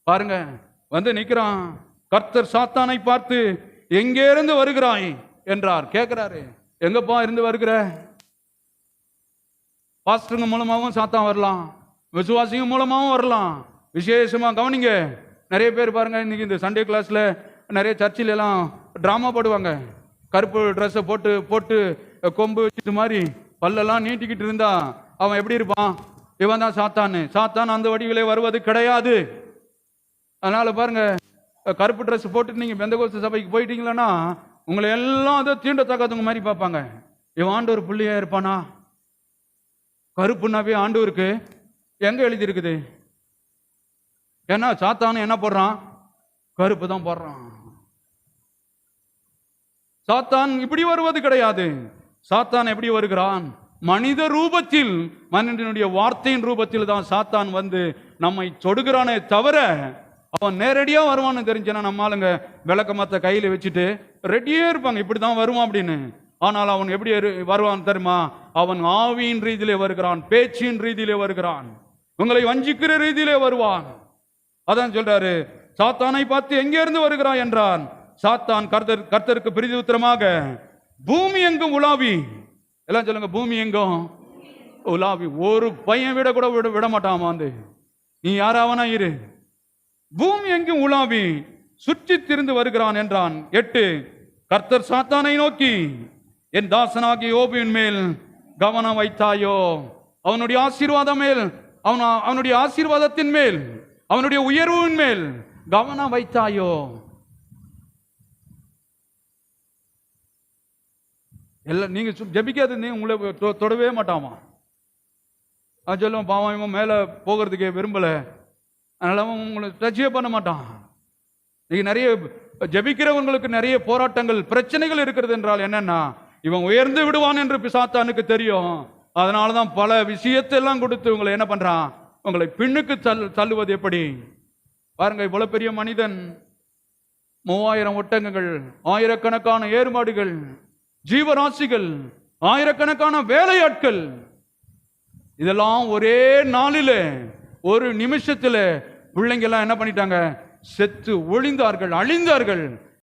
பாருங்க, வந்து நிக்கிறான். கர்த்தர் சாத்தானை பார்த்து, எங்கே இருந்து வருகிறாய் என்றார். கேட்கிறாரு, எங்கப்பா இருந்து வருகிற? பாஸ்டருங்க மூலமாகவும் சாத்தான் வரலாம், விசுவாசிங்க மூலமாகவும் வரலாம். விசேஷமா கவனிங்க, நிறைய பேர் பாருங்க, இன்னைக்கு இந்த சண்டே கிளாஸ்ல நிறைய சர்ச்சில் எல்லாம் டிராமா போடுவாங்க. கருப்பு ட்ரெஸ்ஸை போட்டு போட்டு கொம்பு வச்சுட்டு மாதிரி பல்லெல்லாம் நீட்டிக்கிட்டு இருந்தா அவன் எப்படி இருப்பான்? இவன் தான் சாத்தானு. சாத்தான் அந்த வடிவிலே வருவது கிடையாது. அதனால பாருங்க, கருப்பு ட்ரெஸ் போட்டுட்டு நீங்க பெந்தகோஸ்து சபைக்கு போயிட்டீங்களன்னா உங்களை எல்லாம் அதை தீண்டத்தக்காதவங்க மாதிரி பார்ப்பாங்க. இவன் ஆண்டவர் பிள்ளையா இருப்பானா? கருப்புனாவே ஆண்டவருக்கு எங்க எழுதி இருக்குது? ஏன்னா சாத்தானு என்ன போடுறான்? கருப்பு தான் போடுறான். சாத்தான் இப்படி வருவது கிடையாது. சாத்தான் எப்படி வருகிறான்? மனித ரூபத்தில், மனிதனுடைய வார்த்தையின் ரூபத்தில் தான் சாத்தான் வந்து நம்மை தொடுகிறானே தவிர அவன் நேரடியா வருவான்னு தெரிஞ்சனா நம்ம ஆளுங்க விளக்கமத்த கையில வச்சுட்டு ரெடியே இருப்பாங்க, இப்படிதான் வருவான் அப்படின்னு. ஆனால் அவன் எப்படி வருவான் தெரியுமா? அவன் ஆவியின் ரீதியிலே வருகிறான், பேச்சின் ரீதியிலே வருகிறான், உங்களை வஞ்சிக்கிற ரீதியிலே வருவான். அதான் சொல்றாரு, சாத்தானை பார்த்து எங்கே இருந்து வருகிறான் என்றான். சாத்தான் கர்த்தருக்கு பிரதி உத்தரமாக, பூமி எங்கும் உலாவி. எல்லாம் சொல்லுங்க, பூமி எங்கும் உலாவி. ஒரு பையன் விட கூட விட மாட்டாமா, வந்து நீ யாராவனா இரு. பூமி எங்கும் உலாவி சுற்றி திரிந்து வருகிறான் என்றான். 8, கர்த்தர் சாத்தானை நோக்கி, என் தாசனாகிய யோபின் மேல் கவனம் வைத்தாயோ? அவனுடைய ஆசீர்வாதம் மேல், அவனுடைய ஆசீர்வாதத்தின் மேல், அவனுடைய உயர்வின் மேல் கவனம் வைத்தாயோ? எல்லாம் நீங்க ஜெபிக்காத உங்களை தொடவே மாட்டாமா. அது சொல்லுவோம், பாவம் மேல போகிறதுக்கே விரும்பல, அதனால உங்களை டச்சே பண்ண மாட்டான். நீங்க நிறைய ஜெபிக்கிறவங்களுக்கு நிறைய போராட்டங்கள், பிரச்சனைகள் இருக்கிறது என்றால் என்னன்னா, இவன் உயர்ந்து விடுவான் என்று பிசாத்தானுக்கு தெரியும். அதனாலதான் பல விஷயத்தை எல்லாம் கொடுத்து உங்களை என்ன பண்றான்? உங்களை பின்னுக்கு தள்ளுவது. எப்படி பாருங்க, இவ்வளவு பெரிய மனிதன், 3000 ஒட்டகங்கள், ஆயிரக்கணக்கான ஏறுமாடுகள், ஜீவராசிகள், ஆயிரக்கணக்கான வேலையாட்கள், இதெல்லாம் ஒரே நாளில், ஒரு நிமிஷத்துல பிள்ளைங்க எல்லாம் என்ன பண்ணிட்டாங்க? செத்து ஒழிந்தார்கள், அழிந்தார்கள்.